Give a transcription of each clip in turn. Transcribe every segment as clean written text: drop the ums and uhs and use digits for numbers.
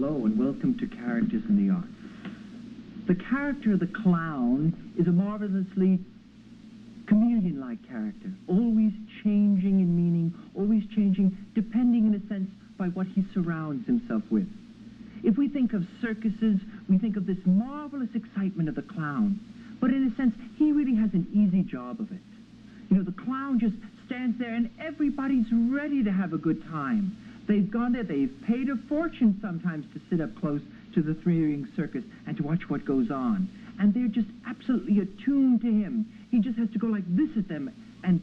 Hello and welcome to Characters in the Arts. The character of the clown is a marvelously chameleon-like character, always changing in meaning, always changing depending in a sense by what he surrounds himself with. If we think of circuses, we think of this marvelous excitement of the clown, but in a sense, he really has an easy job of it. You know, the clown just stands there and everybody's ready to have a good time. They've gone there, they've paid a fortune sometimes to sit up close to the three-ring circus and to watch what goes on. And they're just absolutely attuned to him. He just has to go like this at them, and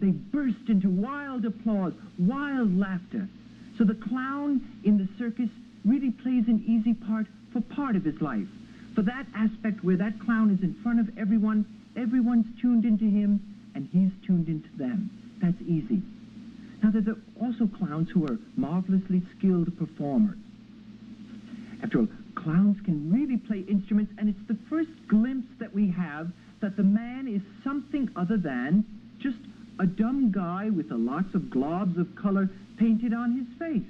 they burst into wild applause, wild laughter. So the clown in the circus really plays an easy part for part of his life. For that aspect where that clown is in front of everyone, everyone's tuned into him, and he's tuned into them. That's easy. Now, there's also clowns who are marvelously skilled performers. After all, clowns can really play instruments, and it's the first glimpse that we have that the man is something other than just a dumb guy with lots of globs of color painted on his face.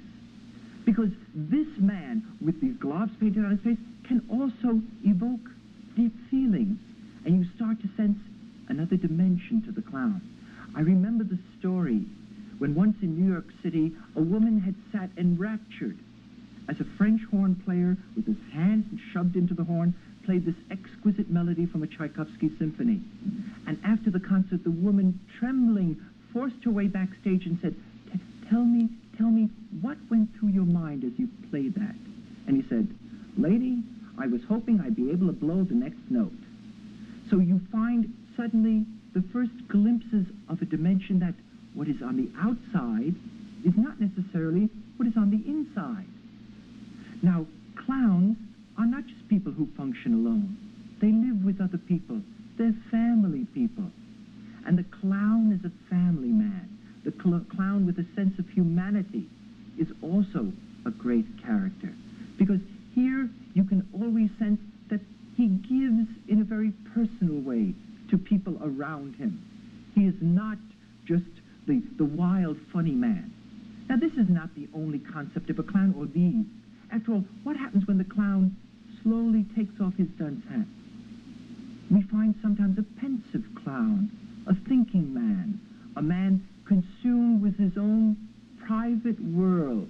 Because this man, with these globs painted on his face, can also evoke deep feelings, and you start to sense another dimension to the clown. I remember the story when once in New York City, a woman had sat enraptured as a French horn player, with his hands shoved into the horn, played this exquisite melody from a Tchaikovsky symphony. And after the concert, the woman, trembling, forced her way backstage and said, tell me, what went through your mind as you played that? And he said, lady, I was hoping I'd be able to blow the next note. So you find suddenly the first glimpses of a dimension that what is on the outside is not necessarily what is on the inside. Now, clowns are not just people who function alone. They live with other people. They're family people. And the clown is a family man. The clown with a sense of humanity is also a great character. Because here you can always sense that he gives in a very personal way to people around him. He is not just the wild, funny man. Now, this is not the only concept of a clown or these. After all, what happens when the clown slowly takes off his dunce hat? We find sometimes a pensive clown, a thinking man, a man consumed with his own private world.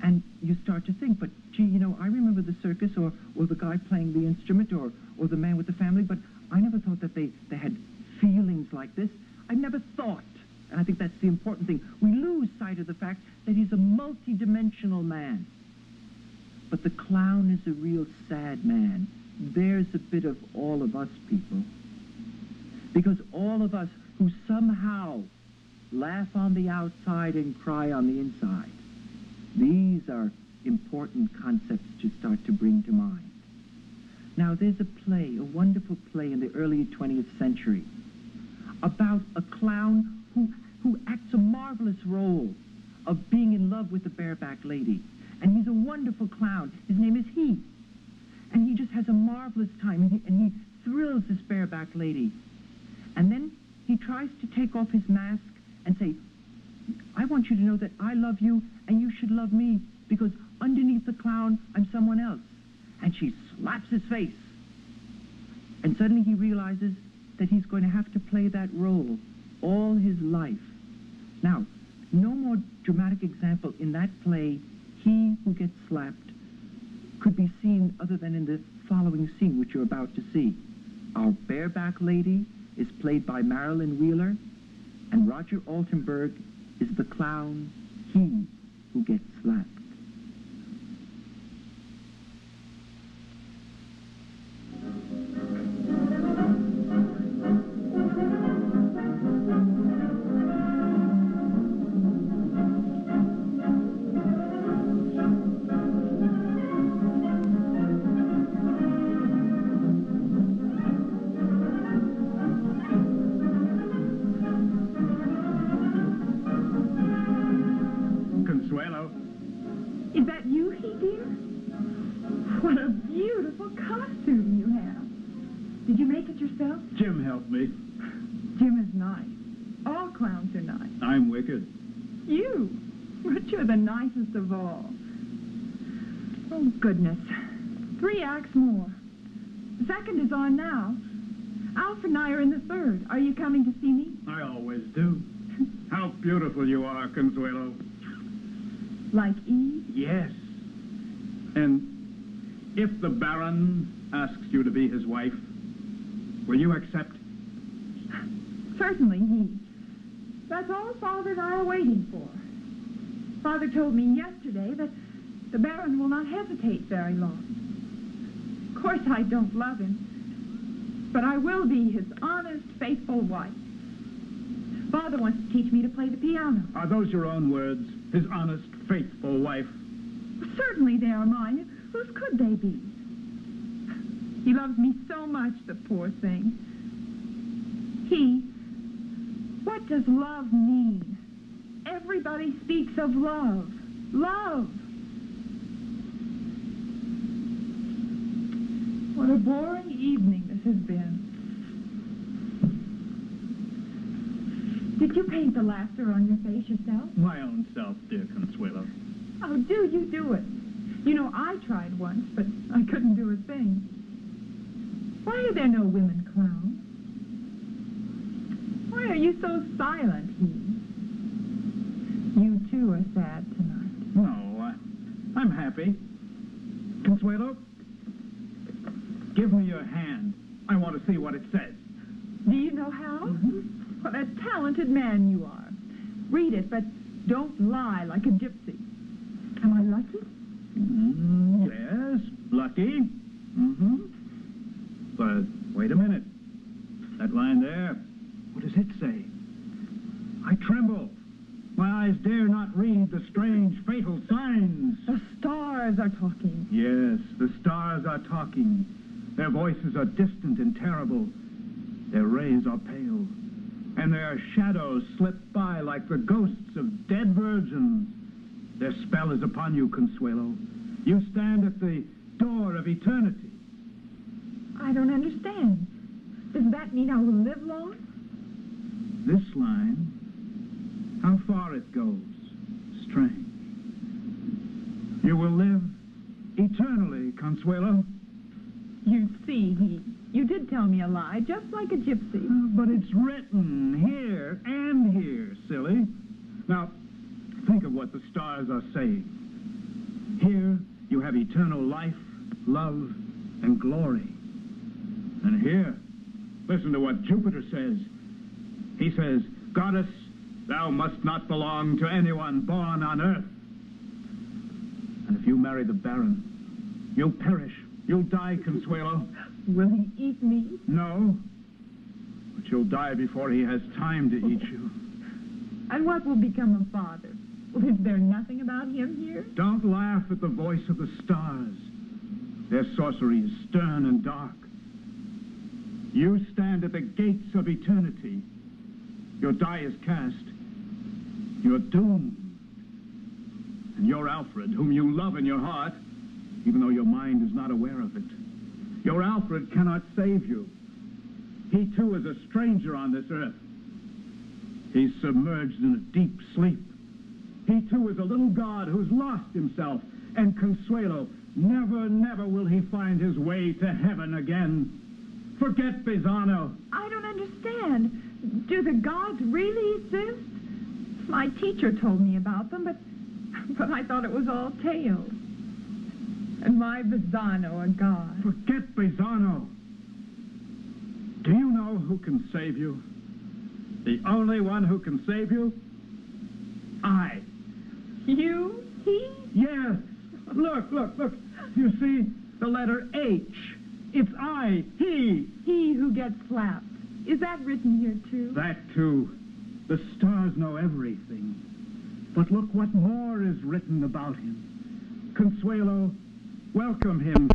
And you start to think, but gee, you know, I remember the circus or the guy playing the instrument or the man with the family, but I never thought that they had feelings like this. I never thought. And I think that's the important thing. We lose sight of the fact that he's a multi-dimensional man. But the clown is a real sad man. There's a bit of all of us people. Because all of us who somehow laugh on the outside and cry on the inside, these are important concepts to start to bring to mind. Now, there's a play, a wonderful play in the early 20th century about a clown who acts a marvelous role of being in love with a bareback lady. And he's a wonderful clown. His name is He. And he just has a marvelous time, and he thrills this bareback lady. And then he tries to take off his mask and say, I want you to know that I love you, and you should love me, because underneath the clown, I'm someone else. And she slaps his face. And suddenly he realizes that he's going to have to play that role all his life. Now, no more dramatic example in that play, He who gets slapped, could be seen other than in the following scene, which you're about to see. Our bareback lady is played by Marilyn Wheeler, and Roger Altenberg is the clown, He who gets slapped. Is that you, He dear? What a beautiful costume you have. Did you make it yourself? Jim helped me. Jim is nice. All clowns are nice. I'm wicked. You? But you're the nicest of all. Oh, goodness. 3 acts more. The second is on now. Alfred and I are in the third. Are you coming to see me? I always do. How beautiful you are, Consuelo. Like Eve? Yes. And if the Baron asks you to be his wife, will you accept? Certainly, he. That's all Father and I are waiting for. Father told me yesterday that the Baron will not hesitate very long. Of course, I don't love him, but I will be his honest, faithful wife. Father wants to teach me to play the piano. Are those your own words? His honest, faithful wife? Certainly they are mine. Whose could they be? He loves me so much, the poor thing. What does love mean? Everybody speaks of love. Love. What a boring evening this has been. Did you paint the laughter on your face yourself? My own self, dear Consuelo. Oh, do you do it? You know, I tried once, but I couldn't do a thing. Why are there no women clowns? Why are you so silent, He? You, too, are sad tonight. No, I'm happy. Consuelo, give me your hand. I want to see what it says. Do you know how? What a talented man you are. Read it, but don't lie like a gypsy. Am I lucky? Yes, lucky. But wait a minute. That line there, what does it say? I tremble. My eyes dare not read the strange, fatal signs. The stars are talking. Yes, the stars are talking. Their voices are distant and terrible. Their rays are pale. And their shadows slip by like the ghosts of dead virgins. Their spell is upon you, Consuelo. You stand at the door of eternity. I don't understand. Does that mean I will live long? This line, how far it goes, strange. You will live eternally, Consuelo. You see, you did tell me a lie, just like a gypsy. But it's written here and here, silly. Now, think of what the stars are saying. Here, you have eternal life, love, and glory. And here, listen to what Jupiter says. He says, Goddess, thou must not belong to anyone born on earth. And if you marry the Baron, you'll perish. You'll die, Consuelo. Will he eat me? No, but you'll die before he has time to eat you. And what will become of Father? Well, is there nothing about him here? Don't laugh at the voice of the stars. Their sorcery is stern and dark. You stand at the gates of eternity. Your die is cast. You're doomed. And your Alfred, whom you love in your heart, even though your mind is not aware of it, your Alfred cannot save you. He, too, is a stranger on this earth. He's submerged in a deep sleep. He, too, is a little god who's lost himself. And Consuelo, never, never will he find his way to heaven again. Forget Pisano. I don't understand. Do the gods really exist? My teacher told me about them, but I thought it was all tales. And my Pisano, a god. Forget Pisano. Do you know who can save you? The only one who can save you? I. You? He? Yes. Look. You see the letter H. It's I, he. He who gets slapped. Is that written here, too? That, too. The stars know everything. But look what more is written about him. Consuelo, welcome him.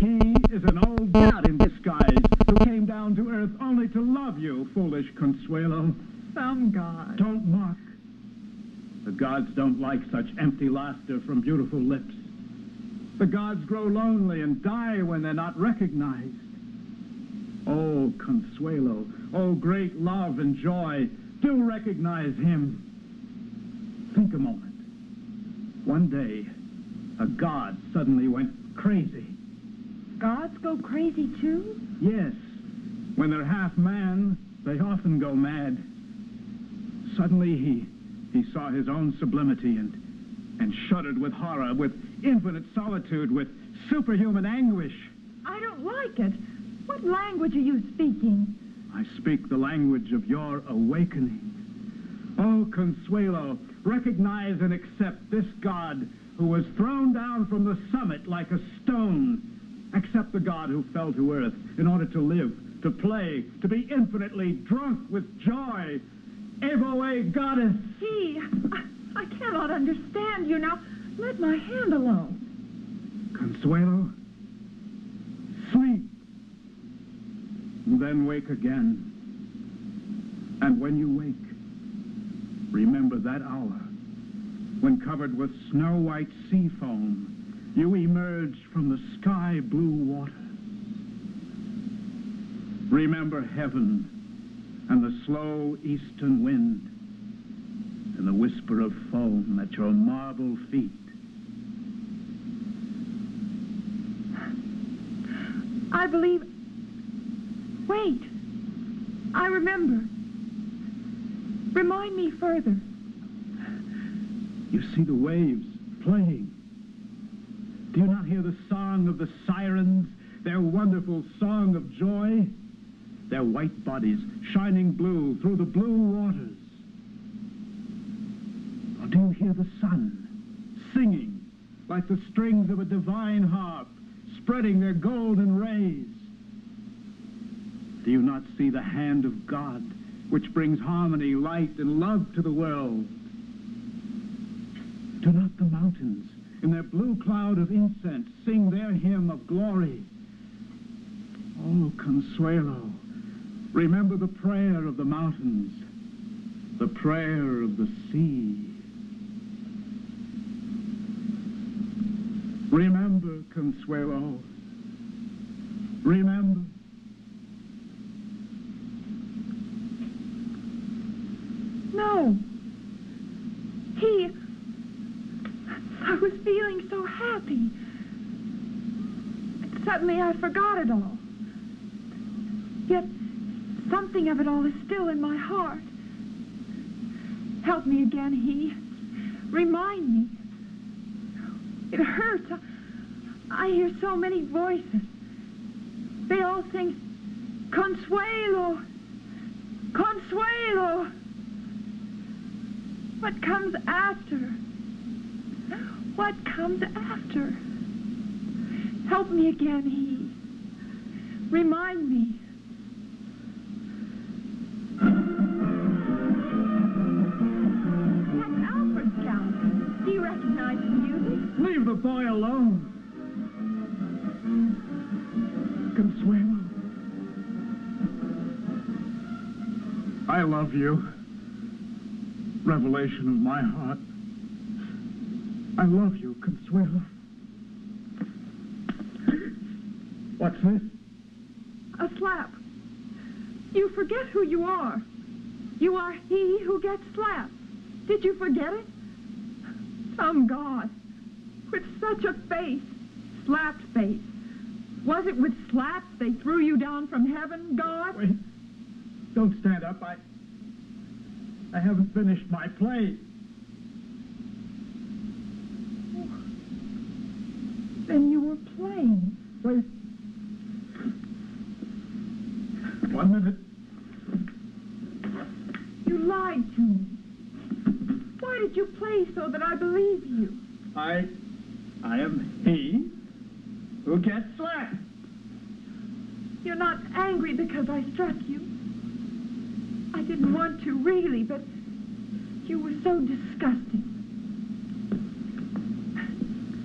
He is an old god in disguise who came down to earth only to love you, foolish Consuelo. Some god. Don't mock. The gods don't like such empty laughter from beautiful lips. The gods grow lonely and die when they're not recognized. Oh, Consuelo, oh, great love and joy, do recognize him. Think a moment. One day, a god suddenly went crazy. Gods go crazy too? Yes. When they're half man, they often go mad. Suddenly he saw his own sublimity and shuddered with horror, with infinite solitude, with superhuman anguish. I don't like it. What language are you speaking? I speak the language of your awakening. Oh, Consuelo, recognize and accept this God who was thrown down from the summit like a stone. Accept the God who fell to earth in order to live, to play, to be infinitely drunk with joy. Evoe goddess. I cannot understand you now. Let my hand alone. Consuelo, sleep. Then wake again. And when you wake, remember that hour when, covered with snow-white sea foam, you emerged from the sky-blue water. Remember heaven and the slow eastern wind and the whisper of foam at your marble feet. I believe... Wait. I remember. Remind me further. You see the waves playing. Do you not hear the song of the sirens, their wonderful song of joy? Their white bodies shining blue through the blue waters. Or do you hear the sun singing like the strings of a divine harp, spreading their golden rays? Do you not see the hand of God, which brings harmony, light, and love to the world? Do not the mountains, in their blue cloud of incense, sing their hymn of glory? Oh, Consuelo, remember the prayer of the mountains, the prayer of the sea. Remember, Consuelo, remember. No. I was feeling so happy. And suddenly I forgot it all. Yet something of it all is still in my heart. Help me again, Remind me. It hurts. I hear so many voices. They all sing, Consuelo, Consuelo. What comes after? What comes after? Help me again, Remind me. That's Alfred's Count. Do you recognize the music? Leave the boy alone. Consuelo. I love you. Revelation of my heart. I love you, Consuelo. What's this? A slap. You forget who you are. You are he who gets slapped. Did you forget it? Some God. With such a face. Slapped face. Was it with slaps they threw you down from heaven, God? Wait. Don't stand up. I haven't finished my play. Then you were playing. Wait. 1 minute. You lied to me. Why did you play so that I believe you? I am he who gets slapped. You're not angry because I struck you. I didn't want to, really, but you were so disgusting.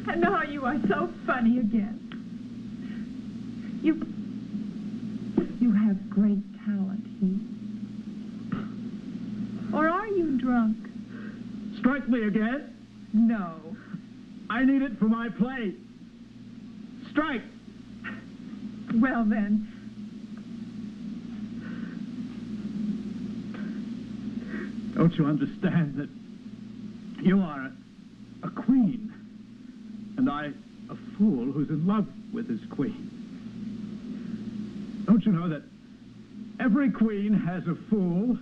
And now you are so funny again. You have great talent, Or are you drunk? Strike me again. No. I need it for my play. Strike. Well, then. Don't you understand that you are a queen? And I, a fool who's in love with his queen. Don't you know that every queen has a fool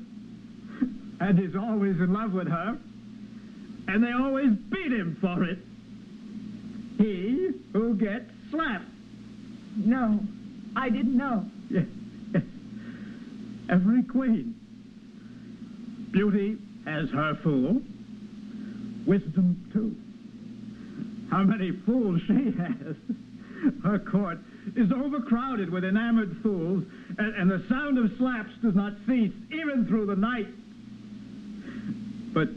and is always in love with her, and they always beat him for it? He who gets slapped. No, I didn't know. Yes. Every queen. Beauty has her fool. Wisdom, too. How many fools she has. Her court is overcrowded with enamored fools, and the sound of slaps does not cease, even through the night. But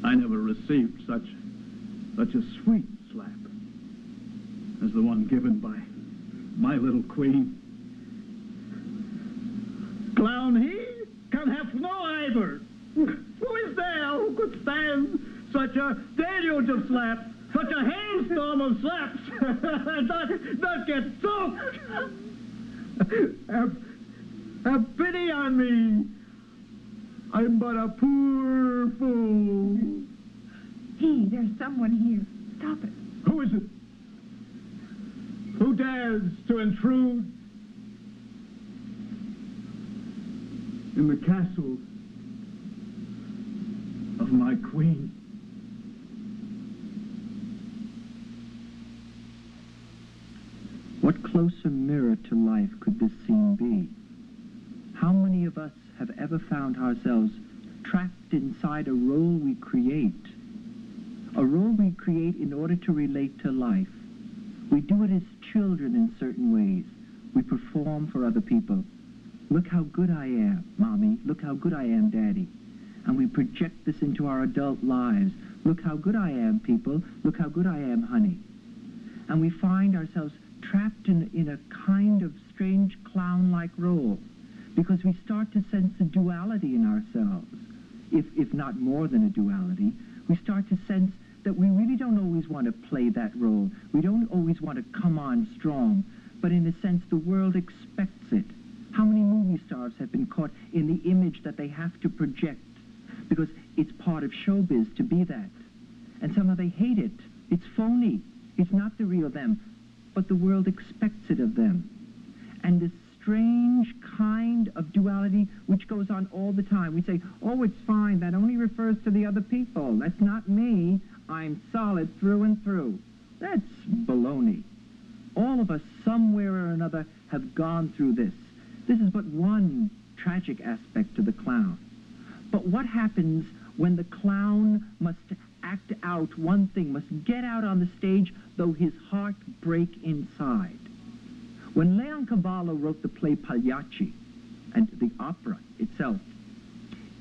I never received such a sweet slap as the one given by my little queen. Clown, he can have no either. Who is there who could stand such a deluge of slaps, such a hailstorm of slaps, not get soaked? Have pity on me. I'm but a poor fool. There's someone here. Stop it. Who is it? Who dares to intrude in the castle of my queen? What closer mirror to life could this scene be? How many of us have ever found ourselves trapped inside a role we create? A role we create in order to relate to life. We do it as children in certain ways. We perform for other people. Look how good I am, Mommy. Look how good I am, Daddy. And we project this into our adult lives. Look how good I am, people. Look how good I am, honey. And we find ourselves trapped in a kind of strange clown-like role, because we start to sense a duality in ourselves, if not more than a duality. We start to sense that we really don't always want to play that role. We don't always want to come on strong, but in a sense the world expects it. How many movie stars have been caught in the image that they have to project because it's part of showbiz to be that? And somehow they hate it. It's phony. It's not the real them, but the world expects it of them. And this strange kind of duality which goes on all the time. We say, oh, it's fine. That only refers to the other people. That's not me. I'm solid through and through. That's baloney. All of us, somewhere or another, have gone through this. This is but one tragic aspect to the clown. But what happens when the clown must act out one thing, must get out on the stage, though his heart break inside? When Leoncavallo wrote the play Pagliacci, and the opera itself,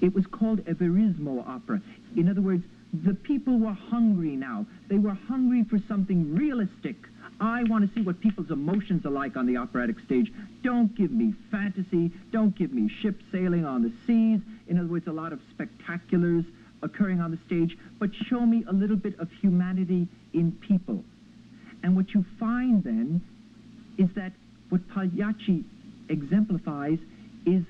it was called a verismo opera. In other words, the people were hungry now. They were hungry for something realistic. I want to see what people's emotions are like on the operatic stage. Don't give me fantasy. Don't give me ships sailing on the seas. In other words, a lot of spectaculars occurring on the stage, but show me a little bit of humanity in people. And what you find then is that what Pagliacci exemplifies is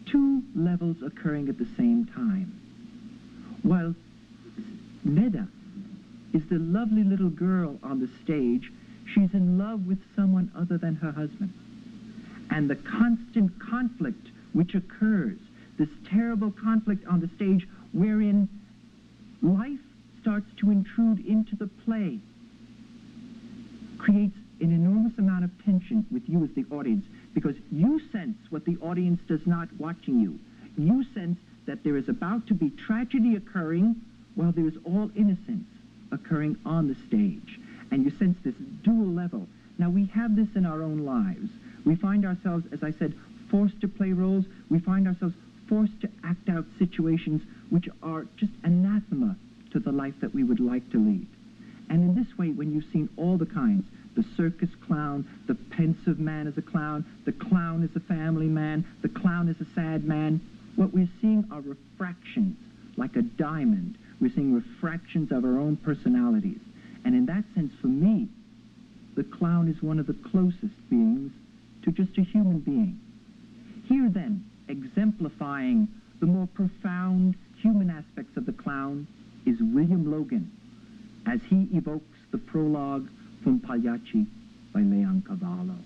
two levels occurring at the same time. While Neda is the lovely little girl on the stage, she's in love with someone other than her husband. And the constant conflict which occurs, this terrible conflict on the stage wherein life starts to intrude into the play, creates an enormous amount of tension with you as the audience, because you sense what the audience does not watching you. You sense that there is about to be tragedy occurring while there is all innocence occurring on the stage. And you sense this dual level. Now, we have this in our own lives. We find ourselves, as I said, forced to play roles. We find ourselves forced to act out situations which are just anathema to the life that we would like to lead. And in this way, when you've seen all the kinds, the circus clown, the pensive man as a clown, the clown as a family man, the clown as a sad man, what we're seeing are refractions, like a diamond. We're seeing refractions of our own personalities. And in that sense, for me, the clown is one of the closest beings to just a human being. Here, then, exemplifying the more profound human aspects of the clown is William Logan, as he evokes the prologue from Pagliacci by Leoncavallo.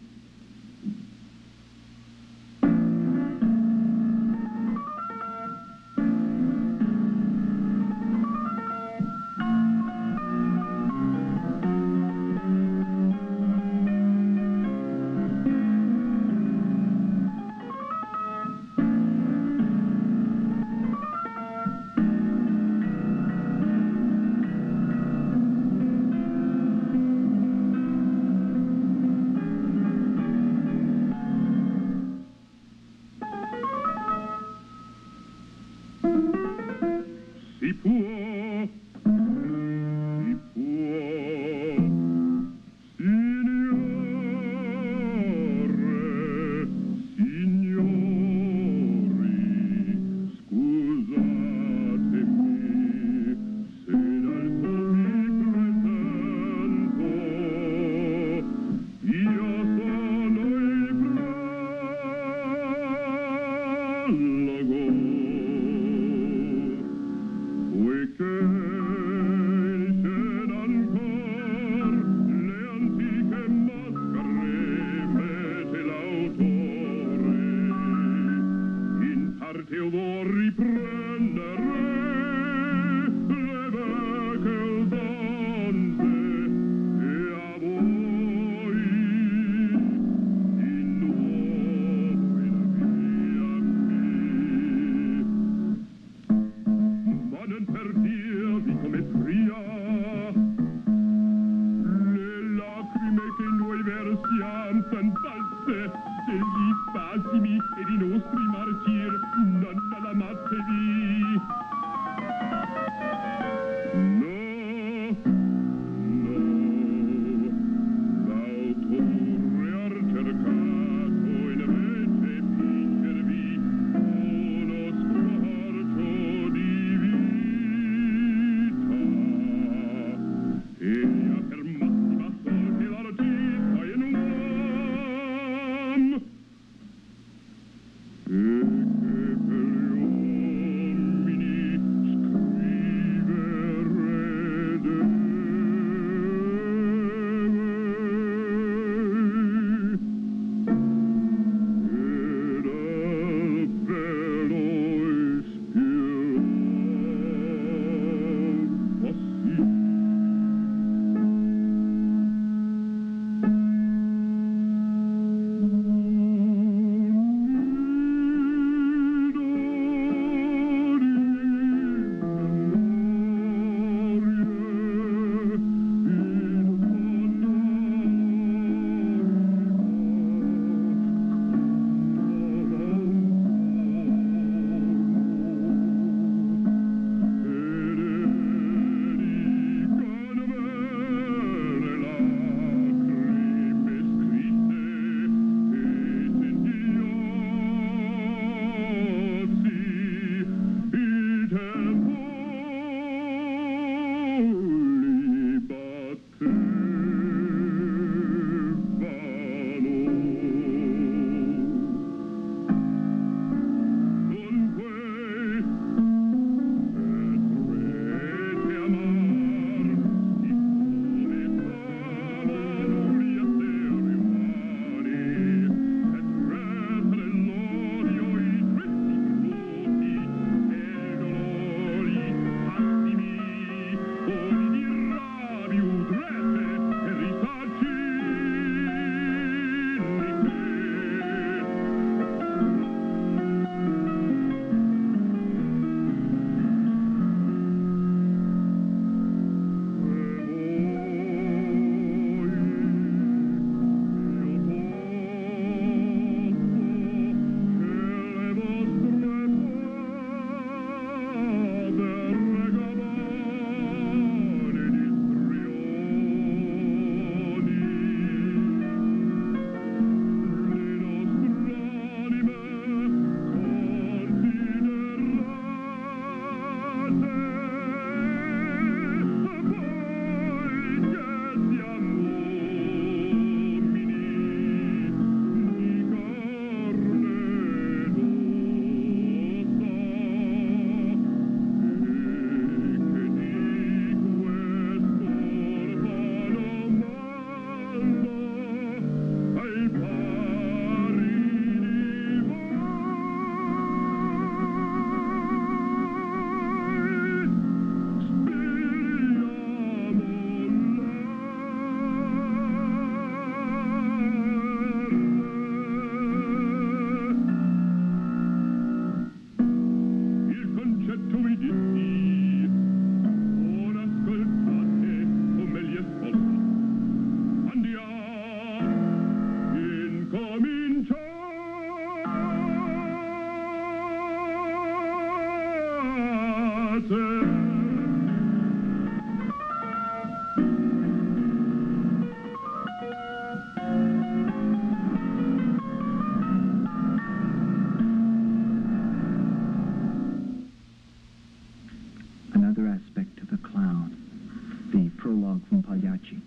the Prologue from Pagliacci.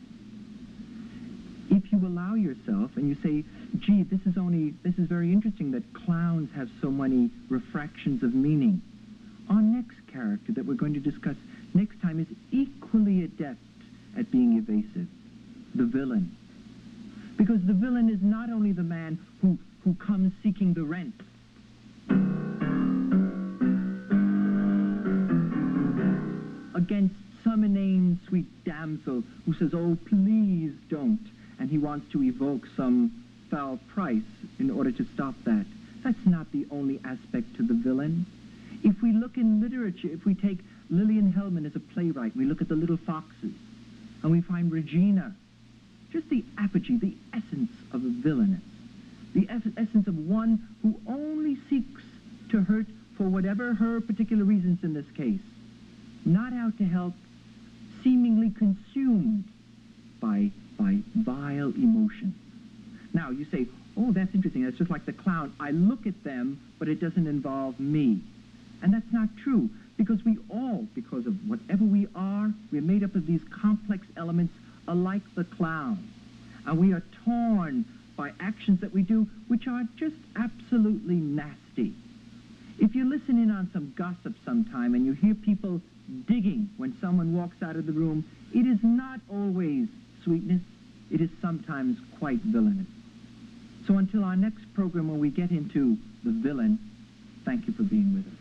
If you allow yourself and you say, gee, this is very interesting that clowns have so many refractions of meaning. Our next character that we're going to discuss next time is equally adept at being evasive, the villain. Because the villain is not only the man who comes seeking the rent. Against some inane sweet damsel who says, oh, please don't, and he wants to evoke some foul price in order to stop that. That's not the only aspect to the villain. If we look in literature, if we take Lillian Hellman as a playwright, we look at The Little Foxes, and we find Regina, just the apogee, the essence of a villainess, the essence of one who only seeks to hurt for whatever her particular reasons in this case, not out to help, seemingly consumed by vile emotions. Now, you say, oh, that's interesting. That's just like the clown. I look at them, but it doesn't involve me. And that's not true, because we all, because of whatever we are, we're made up of these complex elements alike the clown. And we are torn by actions that we do which are just absolutely nasty. If you listen in on some gossip sometime and you hear people digging when someone walks out of the room, it is not always sweetness. It is sometimes quite villainous. So until our next program when we get into the villain, thank you for being with us.